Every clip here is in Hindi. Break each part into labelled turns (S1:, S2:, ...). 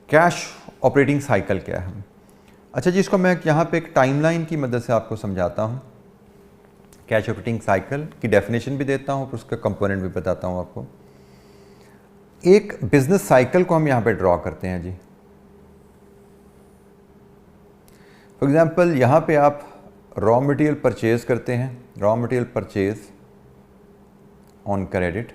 S1: कैश ऑपरेटिंग साइकिल क्या है। अच्छा जी, इसको मैं यहाँ पे एक टाइमलाइन की मदद से आपको समझाता हूँ। कैश ऑपरेटिंग साइकिल की डेफिनेशन भी देता हूँ, फिर उसका कंपोनेंट भी बताता हूँ आपको। एक बिजनेस साइकिल को हम यहाँ पे ड्रॉ करते हैं जी। फॉर एग्जांपल यहाँ पे आप रॉ मटेरियल परचेज करते हैं, raw material purchase on credit.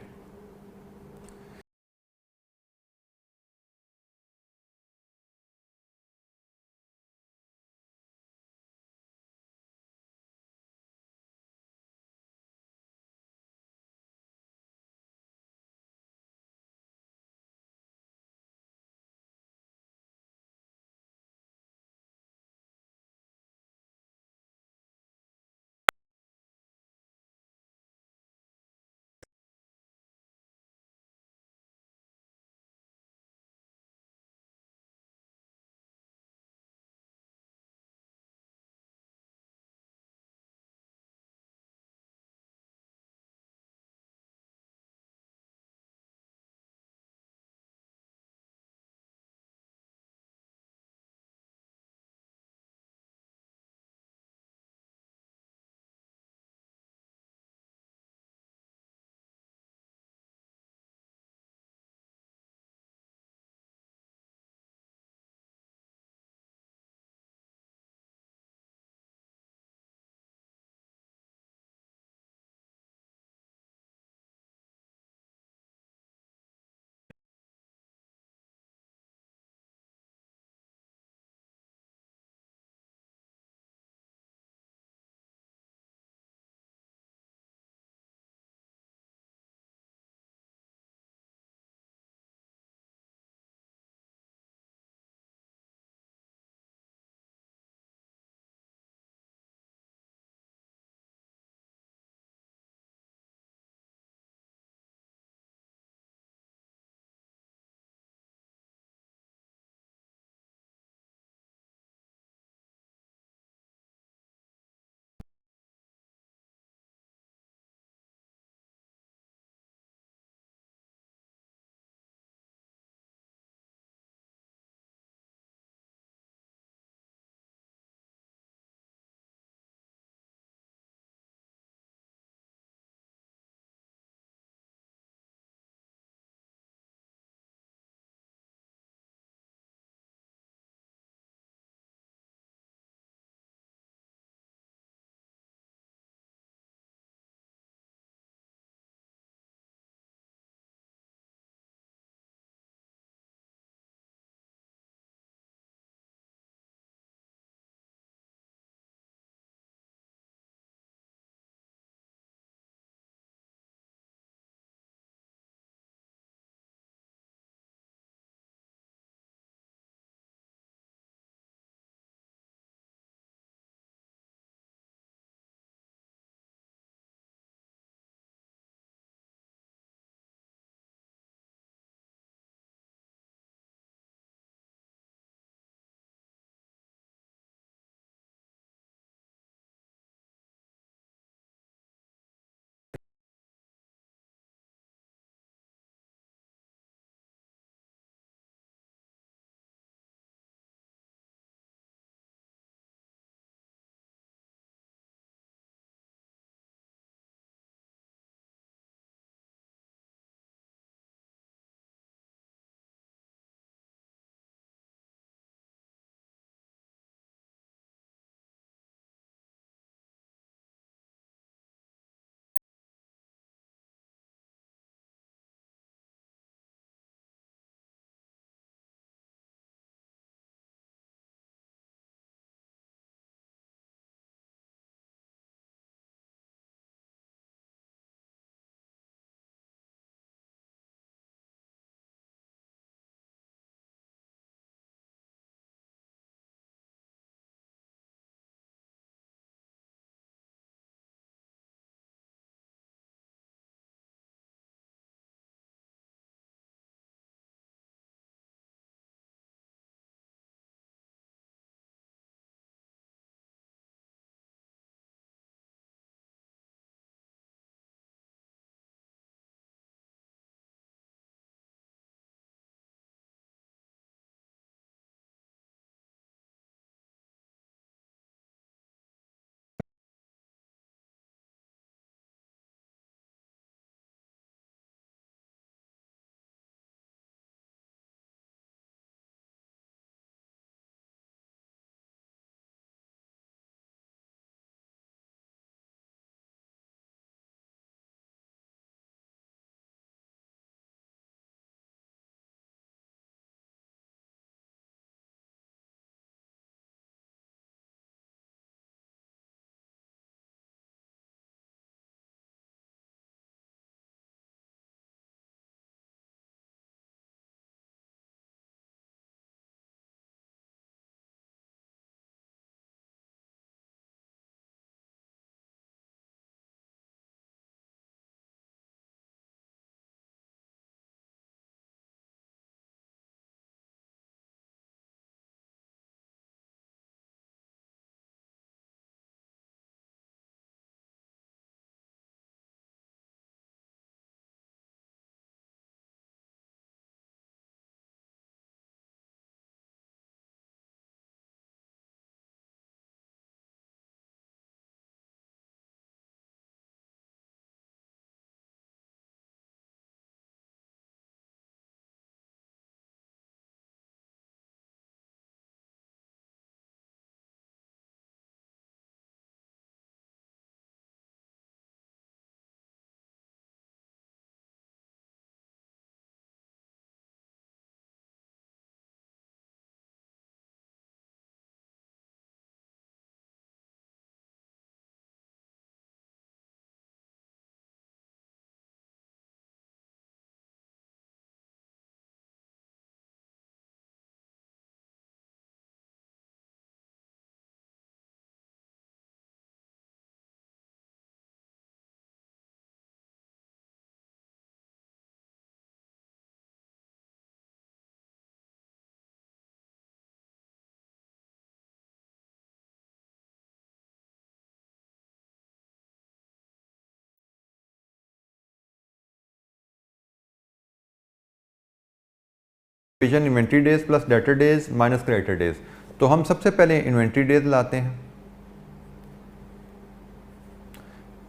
S1: Division inventory days plus debtor days minus creditor days. तो हम सबसे पहले इन्वेंट्री डेज लाते हैं,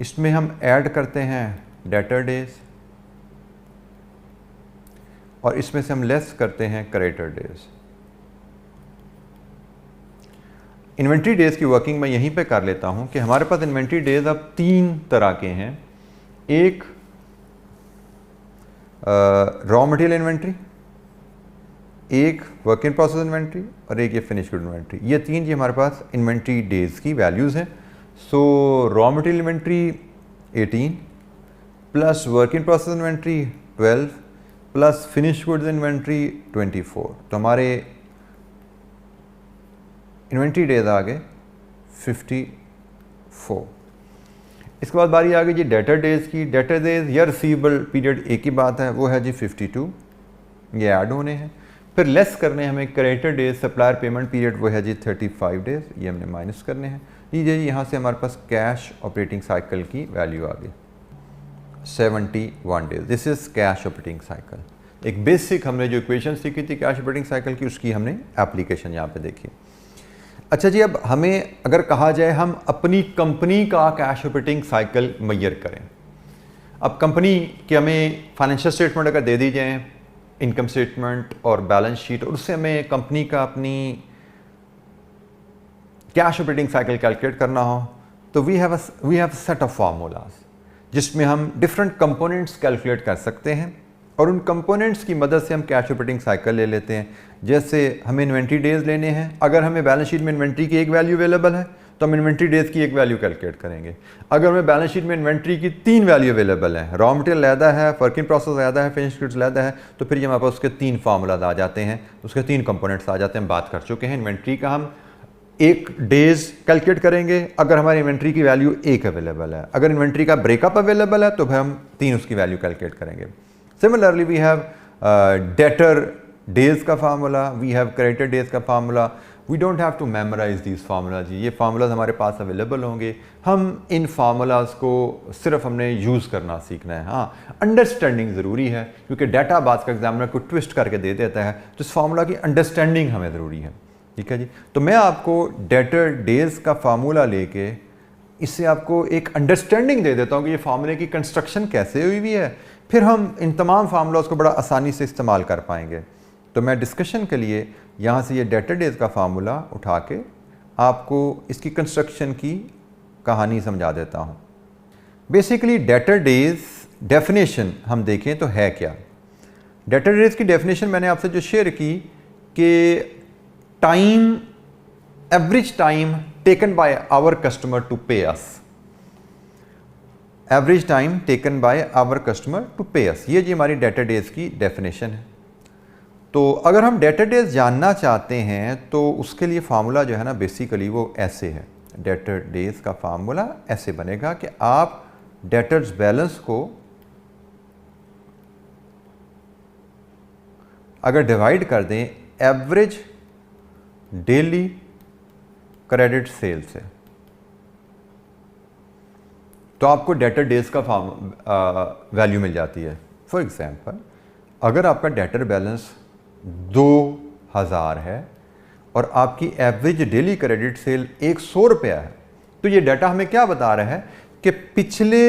S1: इसमें हम ऐड करते हैं डेटर डेज और इसमें से हम लेस करते हैं क्रेडिटर डेज। इन्वेंट्री डेज की वर्किंग मैं यहीं पे कर लेता हूं कि हमारे पास इन्वेंट्री डेज अब 3 तरह के हैं। एक रॉ मटेरियल इन्वेंट्री, एक वर्क इन प्रोसेस इन्वेंट्री और एक ये फिनिश गुड इन्वेंट्री। ये 3 जी हमारे पास इन्वेंट्री डेज की वैल्यूज़ हैं। सो raw material inventory 18 plus work in process inventory 12 plus finish goods inventory 24। तो हमारे इन्वेंट्री डेज आ गए 54। इसके बाद बारी आ गई जी डेटर डेज की। डेटर डेज या रिसीवेबल पीरियड एक ही बात है, वो है जी 52, ये ऐड होने हैं। फिर लेस करने हमें creditor days, supplier payment period वो है जी 35 डेज, ये हमने माइनस करने हैं। ये यहाँ से हमारे पास कैश ऑपरेटिंग साइकिल की वैल्यू आ गई 71 days. This is cash operating cycle. एक बेसिक हमने जो इक्वेशन सीखी थी कैश ऑपरेटिंग साइकिल की, उसकी हमने एप्लीकेशन यहाँ पे देखी। अच्छा जी, अब हमें अगर कहा जाए हम अपनी कंपनी का कैश ऑपरेटिंग साइकिल मेजर करें। अब कंपनी की हमें फाइनेंशियल स्टेटमेंट अगर दे दी जाए, इनकम स्टेटमेंट और बैलेंस शीट, और उससे हमें कंपनी का अपनी कैश ऑपरेटिंग साइकिल कैलकुलेट करना हो, तो we have set of formulas जिसमें हम डिफरेंट कंपोनेंट्स कैलकुलेट कर सकते हैं और उन कंपोनेंट्स की मदद से हम कैश ऑपरेटिंग साइकिल ले लेते हैं। जैसे हमें इन्वेंट्री डेज लेने हैं, अगर हमें बैलेंस शीट में इन्वेंट्री की एक वैल्यू अवेलेबल है तो हम इन्वेंट्री डेज की एक वैल्यू कैलकुलेट करेंगे। अगर हमें बैलेंस शीट में इन्वेंट्री की 3 वैल्यू अवेलेबल है, रॉ मटेरियल अलहदा है, वर्क इन प्रोसेस अलहदा है, फिनिश गुड्स अलहदा है, तो फिर ये हमारे पास उसके 3 फार्मूलाज आ जाते हैं, उसके 3 कंपोनेंट्स आ जाते हैं। हम बात कर चुके हैं इन्वेंट्री का हम एक डेज कैलकुलेट करेंगे अगर हमारी इन्वेंट्री की वैल्यू 1 अवेलेबल है। अगर इन्वेंट्री का ब्रेकअप अवेलेबल है तो फिर हम 3 उसकी वैल्यू कैलकुलेट करेंगे। Similarly we have debtor days का formula, we have creditor days का formula. We don't have to memorize these formulas, ये फार्मूलाज हमारे पास अवेलेबल होंगे। हम इन फार्मूलाज को सिर्फ हमने यूज़ करना सीखना है। हाँ, अंडरस्टैंडिंग ज़रूरी है क्योंकि डाटा बाज का एग्जामिनर को ट्विस्ट करके दे देता है, तो इस फार्मूला की अंडरस्टैंडिंग हमें ज़रूरी है। ठीक है जी, तो मैं आपको डेटर डेज का फार्मूला लेके इससे आपको एक अंडरस्टैंडिंग दे देता हूँ कि ये फार्मूले की कंस्ट्रक्शन कैसे हुई हुई है, फिर हम इन तमाम फार्मूलाज को बड़ा आसानी से इस्तेमाल कर पाएंगे। तो मैं डिस्कशन के लिए यहाँ से ये डेटर डेज का फार्मूला उठा के आपको इसकी कंस्ट्रक्शन की कहानी समझा देता हूँ। बेसिकली डेटर डेज डेफिनेशन हम देखें तो है क्या। डेटर डेज की डेफिनेशन मैंने आपसे जो शेयर की कि time, average time taken by our customer to pay us, average time taken by our customer to pay us, ये जी हमारी डेटर डेज की डेफिनेशन है। तो अगर हम डेटर डेज जानना चाहते हैं तो उसके लिए फार्मूला जो है ना बेसिकली वो ऐसे है। डेटर डेज का फार्मूला ऐसे बनेगा कि आप डेटर्स बैलेंस को अगर डिवाइड कर दें एवरेज डेली क्रेडिट सेल से, तो आपको डेटर डेज का वैल्यू मिल जाती है। फॉर एग्जांपल, अगर आपका डेटर बैलेंस 2000 है और आपकी एवरेज डेली क्रेडिट सेल 100 रुपया है, तो ये डाटा हमें क्या बता रहा है कि पिछले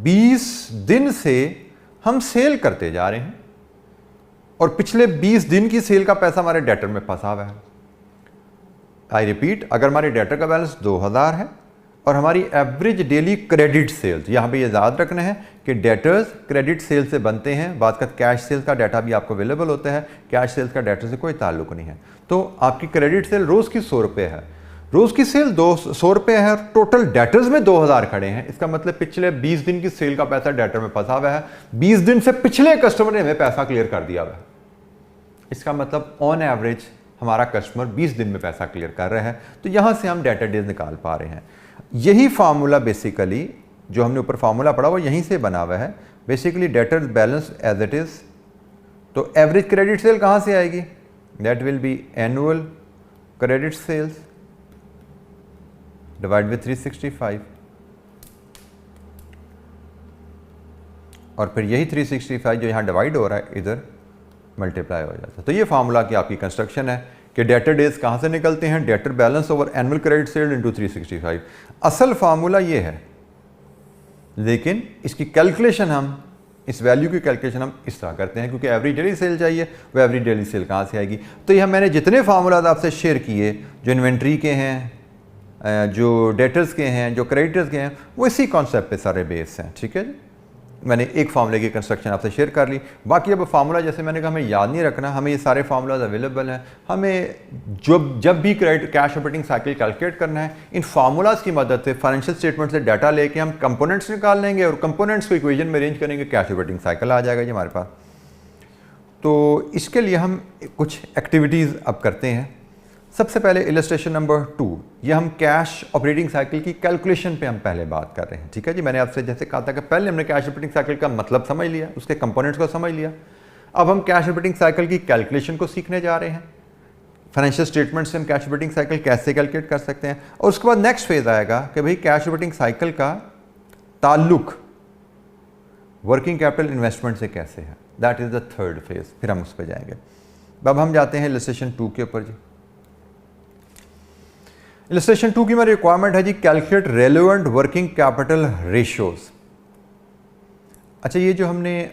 S1: 20 दिन से हम सेल करते जा रहे हैं और पिछले 20 दिन की सेल का पैसा हमारे डेटर में फंसा हुआ है। आई रिपीट, अगर हमारे डेटर का बैलेंस 2000 है और हमारी एवरेज डेली क्रेडिट सेल्स, यहाँ पे ये याद रखना है कि डेटर्स क्रेडिट सेल से बनते हैं। बात का कैश सेल्स का डाटा भी आपको अवेलेबल होता है, कैश सेल्स का डेटर से कोई ताल्लुक नहीं है। तो आपकी क्रेडिट सेल रोज़ की 100 रुपये है, रोज़ की सेल 100 रुपये है, टोटल डेटर्स में 2000 खड़े हैं। इसका मतलब पिछले 20 दिन की सेल का पैसा डेटर में फंसा हुआ है, 20 दिन से पिछले कस्टमर ने हमें पैसा क्लियर कर दिया हुआ है। इसका मतलब ऑन एवरेज हमारा कस्टमर 20 दिन में पैसा क्लियर कर रहा है। तो यहाँ से हम डेटर डेज निकाल पा रहे हैं। यही फार्मूला बेसिकली जो हमने ऊपर फार्मूला पढ़ा वो यहीं से बना हुआ है। Basically debtors balance as it is, तो एवरेज क्रेडिट सेल कहाँ से आएगी? That will be annual credit sales divide with 365, और फिर यही 365 जो यहाँ डिवाइड हो रहा है इधर मल्टीप्लाई हो जाता है। तो ये फार्मूला की आपकी कंस्ट्रक्शन है कि डेटर डेज कहाँ से निकलते हैं, debtor balance over annual credit sailed into 365। असल फार्मूला ये है, लेकिन इसकी कैलकुलेशन हम, इस वैल्यू की कैलकुलेशन हम इस तरह करते हैं, क्योंकि एवरी डेली सेल चाहिए, वो एवरी डेली सेल कहाँ से आएगी। तो यह मैंने जितने फार्मूलाज आपसे शेयर किए, जो इन्वेंट्री के हैं, जो डेटर्स के हैं, जो क्रेडिटर्स के हैं, वो इसी कॉन्सेप्ट पे सारे बेस हैं। ठीक है जी, मैंने एक फार्मूले की कंस्ट्रक्शन आपसे शेयर कर ली। बाकी अब फार्मूला जैसे मैंने कहा हमें याद नहीं रखना, हमें ये सारे फार्मूलाज अवेलेबल हैं। हमें जब भी credit cash operating cycle calculate करना है, इन फार्मूलाज की मदद से फाइनेंशियल स्टेटमेंट से डाटा लेके हम कंपोनेंट्स निकाल लेंगे और कंपोनेंट्स को इक्वेशन में अरेंज करेंगे, कैश ऑपरेटिंग साइकिल आ जाएगा जी हमारे पास। तो इसके लिए हम कुछ एक्टिविटीज़ अब करते हैं। सबसे पहले इलस्ट्रेशन नंबर 2, ये हम कैश ऑपरेटिंग साइकिल की कैलकुलेशन पे हम पहले बात कर रहे हैं। ठीक है जी, मैंने आपसे जैसे कहा था कि पहले हमने कैश ऑपरेटिंग साइकिल का मतलब समझ लिया, उसके कंपोनेंट्स को समझ लिया। अब हम कैश ऑपरेटिंग साइकिल की कैलकुलेशन को सीखने जा रहे हैं। फाइनेंशियल स्टेटमेंट से हम कैश ऑपरेटिंग साइकिल कैसे कैलकुलेट कर सकते हैं, और उसके बाद नेक्स्ट फेज आएगा कि भाई कैश ऑपरेटिंग साइकिल का ताल्लुक वर्किंग कैपिटल इन्वेस्टमेंट से कैसे है। That is the third phase, फिर हम उस पर जाएंगे। अब हम जाते हैं इलस्ट्रेशन 2 के ऊपर जी। इलस्ट्रेशन 2 की मेरी रिक्वायरमेंट है जी, calculate relevant working capital ratios. अच्छा, ये जो हमने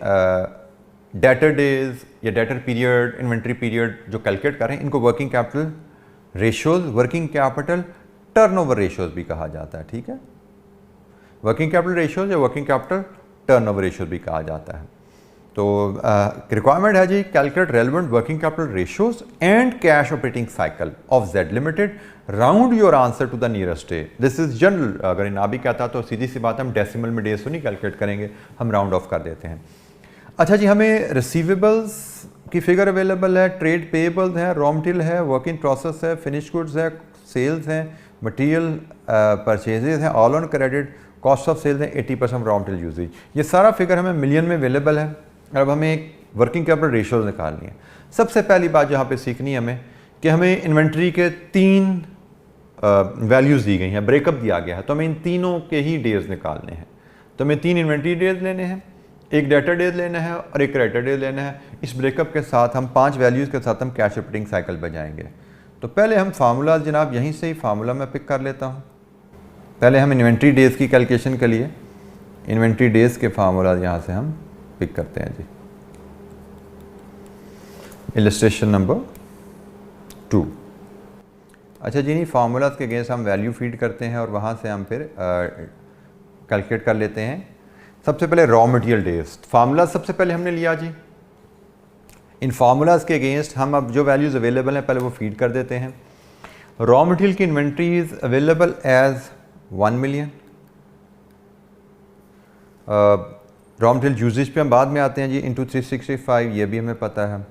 S1: डेटर डेज या डेटर पीरियड, इन्वेंट्री पीरियड जो कैलकुलेट कर रहे हैं, इनको working capital ratios, working capital turnover ratios भी कहा जाता है। ठीक है, वर्किंग कैपिटल रेशियोज या वर्किंग कैपिटल टर्नओवर रेशियोज भी कहा जाता है। तो रिक्वायरमेंट है जी, calculate relevant working capital ratios and cash operating cycle of Z limited, round your answer to the nearest day. This is general, अगर ये ना भी कहता तो सीधी सी बात, हम डेसिमल में डेज तो नहीं कैलकुलेट करेंगे, हम राउंड ऑफ कर देते हैं। अच्छा जी, हमें रिसीवेबल्स की फिगर अवेलेबल है, ट्रेड पेएबल्स है, रॉ मटेरियल है, वर्क इन प्रोसेस है, फिनिश गुड्स है, सेल्स हैं, मटेरियल परचेजेज हैं, all on credit, cost of sales है, 80% रॉ मटेरियल यूजेज। ये सारा फिगर हमें मिलियन में अवेलेबल है। अब हमें एक वर्किंग कैपिटल रेशियोज निकालनी है। सबसे पहली बात यहाँ पे सीखनी है हमें कि हमें इन्वेंट्री के 3 वैल्यूज़ दी गई हैं, ब्रेकअप दिया गया है, तो हमें इन तीनों के ही डेज निकालने हैं। तो हमें 3 इन्वेंट्री डेज लेने हैं, एक डेटर डेज लेना है और एक क्रेडिटर डेज लेना है। इस ब्रेकअप के साथ हम 5 वैल्यूज़ के साथ हम कैश ऑपरेटिंग साइकिल पर जाएंगे। तो पहले हम फार्मूला, जनाब यहीं से ही फार्मूला मैं पिक कर लेता हूँ। पहले हम इन्वेंट्री डेज की कैलकुलेशन के लिए इन्वेंट्री डेज के फार्मूला यहाँ से हम पिक करते हैं जी। Illustration number 2। अच्छा जी, नहीं फार्मूलाज के अगेंस्ट हम वैल्यू फीड करते हैं और वहाँ से हम फिर कैलकुलेट कर लेते हैं। सबसे पहले रॉ मटेरियल डेज फार्मूला सबसे पहले हमने लिया जी। इन फार्मूलाज के अगेंस्ट हम अब जो वैल्यूज़ अवेलेबल हैं पहले वो फीड कर देते हैं। रॉ मटेरियल की inventory is available as 1 million. Raw material usages पे हम बाद में आते हैं जी, इंटू 365, ये भी हमें पता है।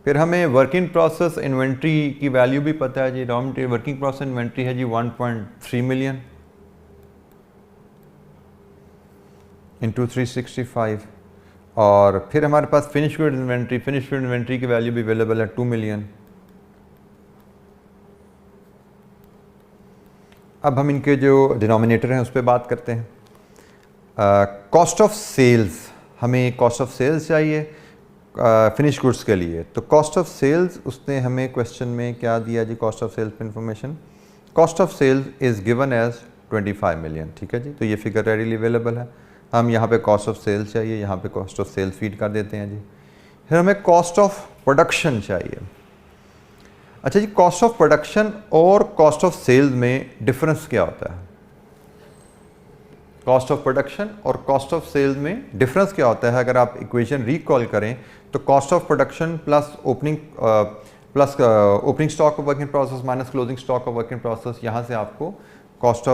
S1: फिर हमें वर्क इन प्रोसेस इन्वेंट्री की वैल्यू भी पता है जी। Raw material working process inventory है जी 1.3 मिलियन इंटू 365। और फिर हमारे पास फिनिश गुड इन्वेंट्री की वैल्यू भी अवेलेबल है 2 मिलियन। अब हम इनके जो डिनोमिनेटर हैं उस पर बात करते हैं। कॉस्ट ऑफ सेल्स, हमें कॉस्ट ऑफ सेल्स चाहिए फिनिश गुड्स के लिए। तो कॉस्ट ऑफ सेल्स उसने हमें क्वेश्चन में क्या दिया जी, cost of sales information, cost of sales is given as 25 million. ठीक है जी, तो ये फिगर रेडीली अवेलेबल है। हम यहाँ पे कॉस्ट ऑफ सेल्स चाहिए, यहाँ पे कॉस्ट ऑफ सेल्स फीड कर देते हैं जी। फिर हमें कॉस्ट ऑफ प्रोडक्शन चाहिए। अच्छा जी, कॉस्ट ऑफ प्रोडक्शन और कॉस्ट ऑफ सेल्स में डिफरेंस क्या होता है? कॉस्ट ऑफ प्रोडक्शन और कॉस्ट ऑफ सेल्स में डिफरेंस क्या होता है? अगर आप इक्वेशन रिकॉल करें तो cost of production plus opening stock of work in process minus closing stock of work in process, यहाँ से आपको cost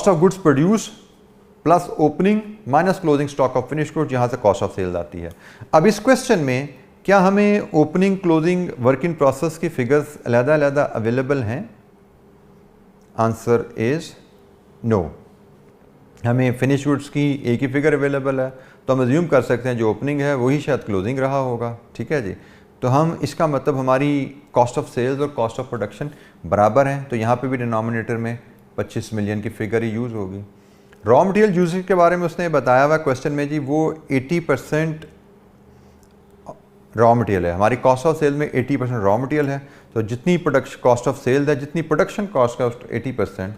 S1: of goods produce plus opening minus closing stock of finish goods, यहाँ से कॉस्ट ऑफ सेल्स आती है। अब इस क्वेश्चन में क्या हमें opening closing work in process की फिगर्स अलग-अलग अवेलेबल हैं? Answer is no. हमें फिनिश गुड्स की एक ही फिगर अवेलेबल है, तो हम अज्यूम कर सकते हैं जो ओपनिंग है वही शायद क्लोजिंग रहा होगा। ठीक है जी, तो हम इसका मतलब हमारी कॉस्ट ऑफ सेल्स और कॉस्ट ऑफ प्रोडक्शन बराबर हैं, तो यहाँ पे भी डिनोमिनेटर में 25 मिलियन की फिगर ही यूज़ होगी। रॉ मटेरियल यूजेज के बारे में उसने बताया हुआ क्वेश्चन में जी, वो 80% रॉ मटेरियल है, हमारी कॉस्ट ऑफ सेल में 80% रॉ मटेरियल है, तो जितनी प्रोडक्शन कॉस्ट ऑफ सेल है, जितनी प्रोडक्शन कॉस्ट का 80%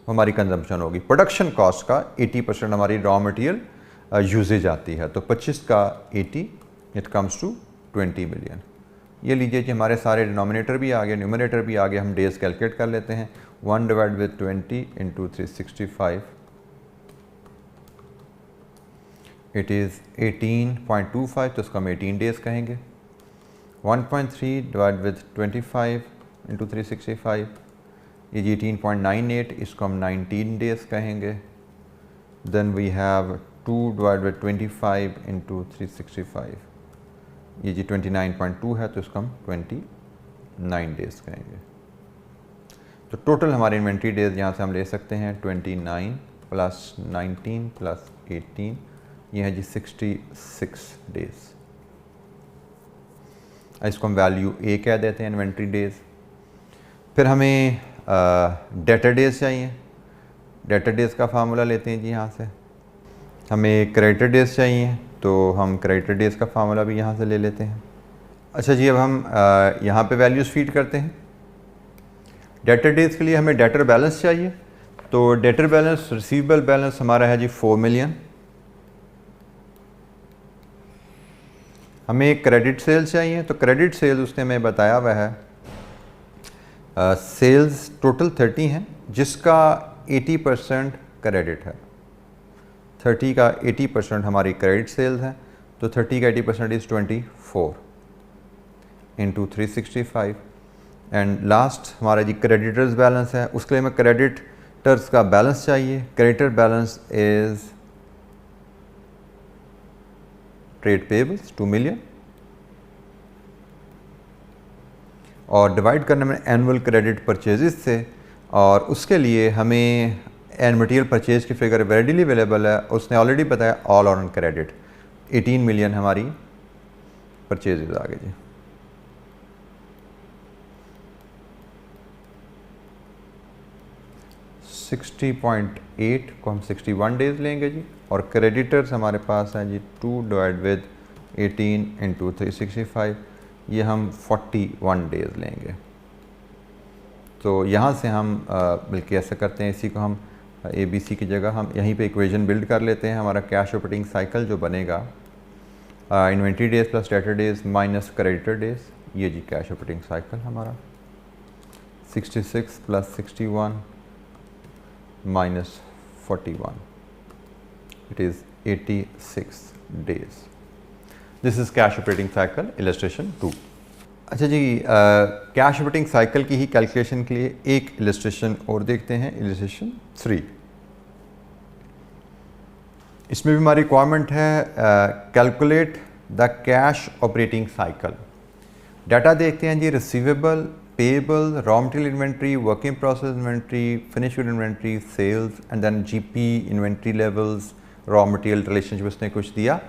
S1: हमारी कंजम्पशन होगी। प्रोडक्शन कॉस्ट का 80% हमारी रॉ मटेरियल यूजेज आती है, तो 25 का 80 इट कम्स टू 20 मिलियन। ये लीजिए कि हमारे सारे डिनोमिनेटर भी आ गए, न्यूमरेटर भी आ गए, हम डेज कैलकुलेट कर लेते हैं। 1 divide with 20 into 365 it is 18.25, तो इसको हम 18 डेज़ कहेंगे। 1.3 डिवाइड विद 25 इंटू 365 ये 18.98, इसको हम 19 डेज़ कहेंगे। Then we have 2 divide with 25 into 365 ये जी 29.2 है, तो इसको हम 29 डेज़ कहेंगे। तो टोटल हमारे इन्वेंट्री डेज़ यहाँ से हम ले सकते हैं 29 प्लस 19 प्लस 18, ये है जी 66 डेज़। इसको हम वैल्यू ए कह देते हैं इन्वेंट्री डेज़। फिर हमें डेटर डेज़ चाहिए। डेटर डेज़ का फार्मूला लेते हैं जी यहाँ से। हमें क्रेडिटर डेज़ चाहिए, तो हम क्रेडिटर डेज़ का फार्मूला भी यहाँ से ले लेते हैं। अच्छा जी, अब हम यहाँ पे वैल्यूज़ फीड करते हैं। डेटर डेज़ के लिए हमें डेटर बैलेंस चाहिए, तो डेटर बैलेंस रिसीवेबल बैलेंस हमारा है जी 4 मिलियन। हमें क्रेडिट सेल्स चाहिए, तो क्रेडिट सेल्स उसने हमें बताया हुआ है सेल्स टोटल 30 हैं, जिसका 80% क्रेडिट है। 30 का 80% हमारी क्रेडिट सेल्स है, तो 30 का 80% इज़ 24 इंटू 365। एंड लास्ट हमारा जी क्रेडिटर्स बैलेंस है, उसके लिए हमें क्रेडिटर्स का बैलेंस चाहिए। Creditor balance is trade payables 2 million, और डिवाइड करने में एनुअल क्रेडिट परचेजेस से, और उसके लिए हमें एंड मटेरियल परचेज की फिगर रेडीली अवेलेबल है, उसने ऑलरेडी बताया ऑल ऑन क्रेडिट 18 मिलियन हमारी परचेजेज आ गई जी। $60.8 को हम 61 डेज़ लेंगे जी, और क्रेडिटर्स हमारे पास हैं जी 2 डिवाइड विद 18 इंटू 365 ये हम 41 डेज़ लेंगे। तो यहाँ से हम बल्कि ऐसा करते हैं, इसी को हम ABC की जगह हम यहीं पे इक्वेशन बिल्ड कर लेते हैं। हमारा कैश ऑपरेटिंग साइकिल जो बनेगा inventory days plus debtor days minus creditor days, ये जी कैश ऑपरेटिंग साइकिल हमारा 66 plus 61 minus 41 it is 86 days. This is cash operating cycle illustration 2। अच्छा जी, कैश ऑपरेटिंग साइकिल की ही कैलकुलेशन के लिए एक इलस्ट्रेशन और देखते हैं, इलस्ट्रेशन 3। इसमें भी हमारी रिक्वायरमेंट है calculate the cash operating cycle. Data देखते हैं जी, receivable, payable, raw material inventory, work in process inventory, finish good inventory, sales and then GP, inventory levels, raw material relationship उसने कुछ दिया।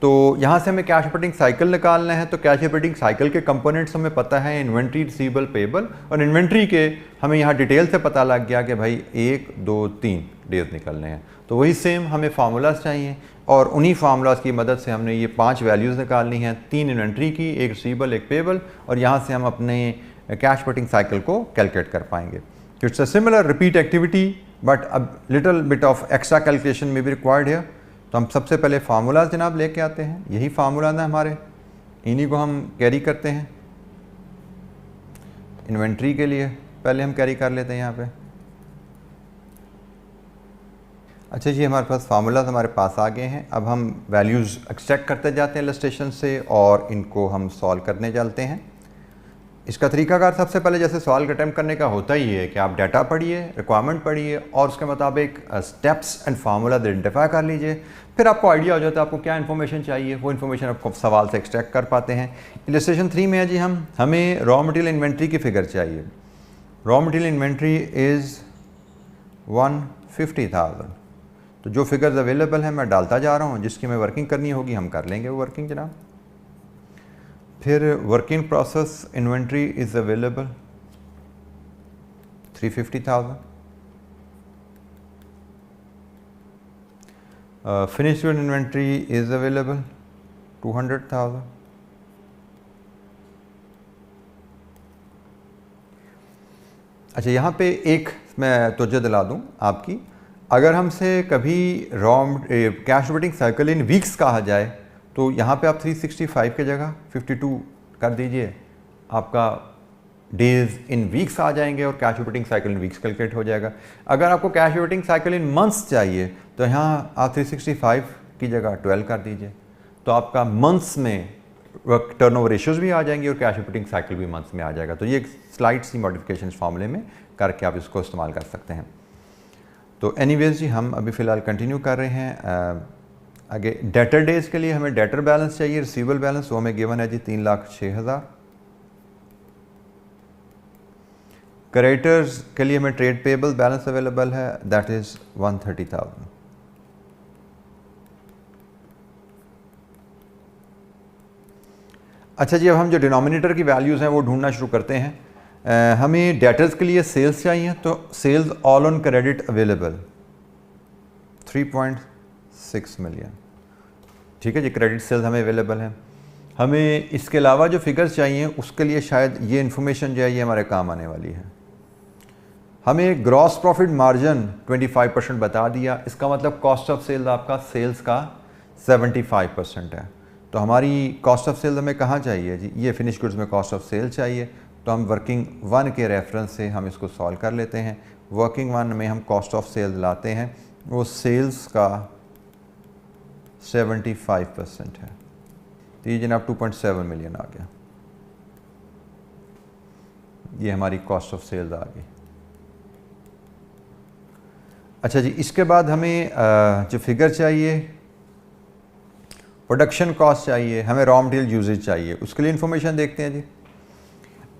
S1: तो यहाँ से हमें कैश ऑपरेटिंग साइकिल निकालना है, तो कैश ऑपरेटिंग साइकिल के कंपोनेंट्स हमें पता है, इन्वेंट्री, रिसीवेबल, पेएबल, और इन्वेंट्री के हमें यहाँ डिटेल से पता लग गया कि भाई 1, 2, 3 डेज निकलने हैं। तो वही सेम हमें फार्मूलाज चाहिए, और उन्हीं फार्मूलाज की मदद से हमने ये 5 वैल्यूज़ निकालनी हैं, 3 इन्वेंट्री की, 1 रिसीवेबल, 1 पेएबल, और यहाँ से हम अपने कैश ऑपरेटिंग साइकिल को कैलकुलेट कर पाएंगे। It's a similar repeat activity but अब little bit of extra calculation में भी रिक्वायर्ड है। तो हम सबसे पहले फार्मूलाज जनाब लेके आते हैं, यही फार्मूला है हमारे, इन्हीं को हम कैरी करते हैं। इन्वेंट्री के लिए पहले हम कैरी कर लेते हैं यहाँ पे। अच्छा जी, हमारे पास फार्मूलाज हमारे पास आ गए हैं। अब हम वैल्यूज़ एक्सट्रैक्ट करते जाते हैं इलस्ट्रेशन से, और इनको हम सॉल्व करने चलते हैं। इसका तरीकाकार सबसे पहले जैसे सवाल का अटैम्प्ट करने का होता ही है कि आप डाटा पढ़िए, रिक्वायरमेंट पढ़िए, और उसके मुताबिक स्टेप्स एंड फार्मूला आइडेंटिफाई कर लीजिए। फिर आपको आइडिया हो जाता है आपको क्या इन्फॉर्मेशन चाहिए, वो इन्फॉर्मेशन आपको सवाल से एक्सट्रैक्ट कर पाते हैं। इलस्ट्रेशन 3 में है जी, हमें रॉ मटेरियल इन्वेंट्री की फिगर चाहिए। Raw material inventory is 150,000। तो जो फिगर्स अवेलेबल हैं मैं डालता जा रहा हूँ, जिसकी हमें वर्किंग करनी होगी हम कर लेंगे वो वर्किंग जनाब। फिर working process inventory is available 350,000। Finish good inventory is available 200,000। अच्छा, यहाँ पे एक मैं तवज्जो दिला दूँ आपकी, अगर हमसे कभी cash operating cycle in weeks कहा जाए तो यहाँ पे आप 365 की जगह 52 कर दीजिए, आपका डेज इन वीक्स आ जाएंगे और cash operating cycle in weeks calculate हो जाएगा। अगर आपको cash operating cycle in months चाहिए तो यहाँ आप 365 की जगह 12 कर दीजिए, तो आपका मंथ्स में टर्नओवर रेशियोज भी आ जाएंगे और कैश ऑपरेटिंग साइकिल भी मंथ्स में आ जाएगा। तो ये एक स्लाइड सी मॉडिफिकेशन इस फॉर्मूले में करके आप इसको इस्तेमाल कर सकते हैं। तो एनीवेज जी, हम अभी फ़िलहाल कंटिन्यू कर रहे हैं आगे। डेटर डेज के लिए हमें डेटर बैलेंस चाहिए, रिसीवेबल बैलेंस, वो हमें गिवन है जी 3,06,000। क्रेडिटर्स के लिए हमें ट्रेड पेबल बैलेंस अवेलेबल है, दैट इज़ 130,000। अच्छा जी, अब हम जो डिनोमिनेटर की वैल्यूज़ हैं वो ढूंढना शुरू करते हैं। हमें डेटर्स के लिए सेल्स चाहिए, तो sales all on credit available 3.6 million. ठीक है जी, क्रेडिट सेल्स हमें अवेलेबल है। हमें इसके अलावा जो फिगर्स चाहिए उसके लिए शायद ये इन्फॉर्मेशन जो है ये हमारे काम आने वाली है। हमें ग्रॉस प्रॉफिट मार्जिन 25% बता दिया, इसका मतलब कॉस्ट ऑफ सेल्स आपका सेल्स का 75% है। तो हमारी कॉस्ट ऑफ सेल्स हमें कहाँ चाहिए जी, ये फिनिश गुड्स में कॉस्ट ऑफ सेल चाहिए। तो हम वर्किंग वन के रेफरेंस से हम इसको सॉल्व कर लेते हैं। वर्किंग वन में हम कॉस्ट ऑफ सेल्स लाते हैं, वो सेल्स का 75% है, तो ये जनाब 2.7 मिलियन आ गया। ये हमारी कॉस्ट ऑफ सेल्स आ गई। अच्छा जी, इसके बाद हमें जो फिगर चाहिए, प्रोडक्शन कॉस्ट चाहिए, हमें रॉ मटेरियल यूजेज चाहिए। उसके लिए इंफॉर्मेशन देखते हैं जी।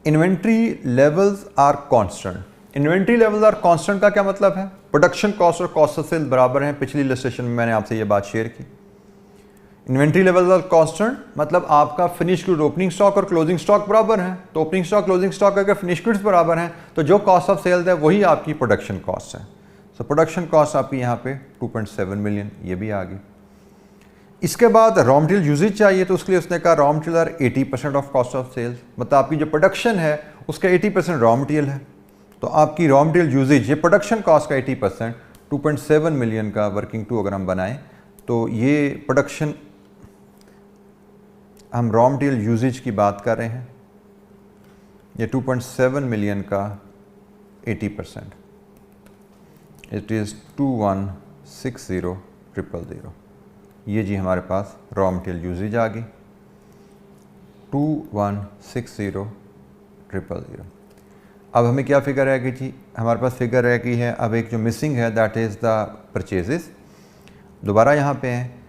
S1: Inventory levels are constant. Inventory levels are constant का क्या मतलब है? प्रोडक्शन कॉस्ट और कॉस्ट ऑफ सेल्स बराबर हैं। पिछली इलस्ट्रेशन में मैंने आपसे ये बात शेयर की। इन्वेंट्री लेवल्स आर कांस्टेंट मतलब आपका फिनिश गुड ओपनिंग स्टॉक और क्लोजिंग स्टॉक बराबर हैं। तो ओपनिंग स्टॉक क्लोजिंग स्टॉक अगर फिनिश गुड्स बराबर हैं तो जो कॉस्ट ऑफ सेल्स है वही आपकी प्रोडक्शन कॉस्ट है। सो प्रोडक्शन कॉस्ट आपकी यहाँ पे 2.7 मिलियन, ये भी आ गई। इसके बाद रॉ मटेरियल यूजेज चाहिए, तो उसके लिए उसने कहा raw material are 80% of cost of sales, मतलब आपकी जो प्रोडक्शन है उसका 80% रॉ मटेरियल है। तो आपकी रॉ मटेरियल यूजेज, ये प्रोडक्शन कॉस्ट का 80%, 2.7 मिलियन का वर्किंग टू अगर हम बनाएं तो ये प्रोडक्शन, हम रॉ मटेरियल यूजेज की बात कर रहे हैं, ये 2.7 मिलियन का 80%, इट इज़ 2160,000। ये जी हमारे पास रॉ मटेरियल यूजेज आ गई 2160,000। अब हमें क्या फिगर है कि जी, हमारे पास फिगर है कि है अब एक जो मिसिंग है, दैट इज़ द परचेजेस। दोबारा यहाँ पे है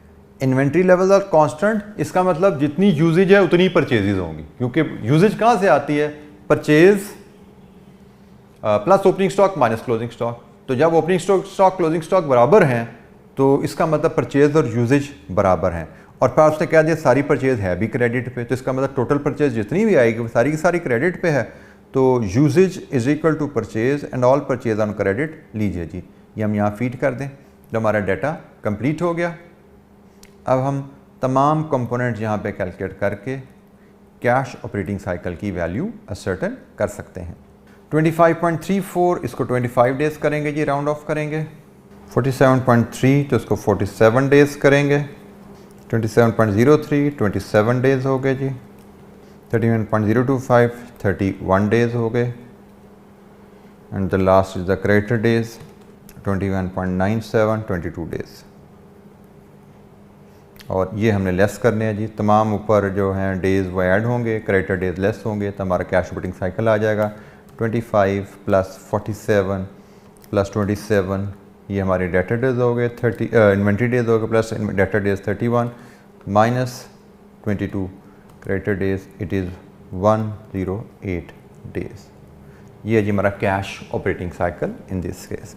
S1: इन्वेंट्री लेवल आर कांस्टेंट, इसका मतलब जितनी यूजेज है उतनी परचेजेज होंगी, क्योंकि यूजेज कहाँ से आती है? Purchase plus opening stock minus closing stock. तो जब ओपनिंग स्टॉक क्लोजिंग स्टॉक बराबर हैं तो इसका मतलब परचेज और यूजेज बराबर हैं। और फिर उसने कह दिया सारी परचेज है भी क्रेडिट पे, तो इसका मतलब टोटल परचेज जितनी भी आएगी वो सारी की सारी क्रेडिट पे है। तो usages is equal to purchase and all purchase on credit. लीजिए जी, ये हम यहाँ फीड कर दें, तो हमारा डाटा कंप्लीट हो गया। अब हम तमाम कंपोनेंट्स यहाँ पे कैलकुलेट करके कैश ऑपरेटिंग साइकिल की वैल्यू असर्टेन कर सकते हैं। 25.34 इसको 25 डेज करेंगे जी, राउंड ऑफ करेंगे। 47.3 तो इसको 47 डेज करेंगे। 27.03 27 डेज हो गए जी। 31.025 31 डेज हो गए। And the last is the creditor days 21.97 22 days. और ये हमने लेस करने हैं जी, तमाम ऊपर जो हैं डेज़ वो ऐड होंगे, क्रेडिटर डेज लेस होंगे, तो हमारा कैश ऑपरेटिंग साइकिल आ जाएगा 25 प्लस 47 प्लस 27, ये हमारे डेटर डेज हो गए 30, इन्वेंट्री डेज हो गए plus debtor days 31 minus 22 creditor days, it is 108 days. ये जी हमारा cash operating cycle in this case.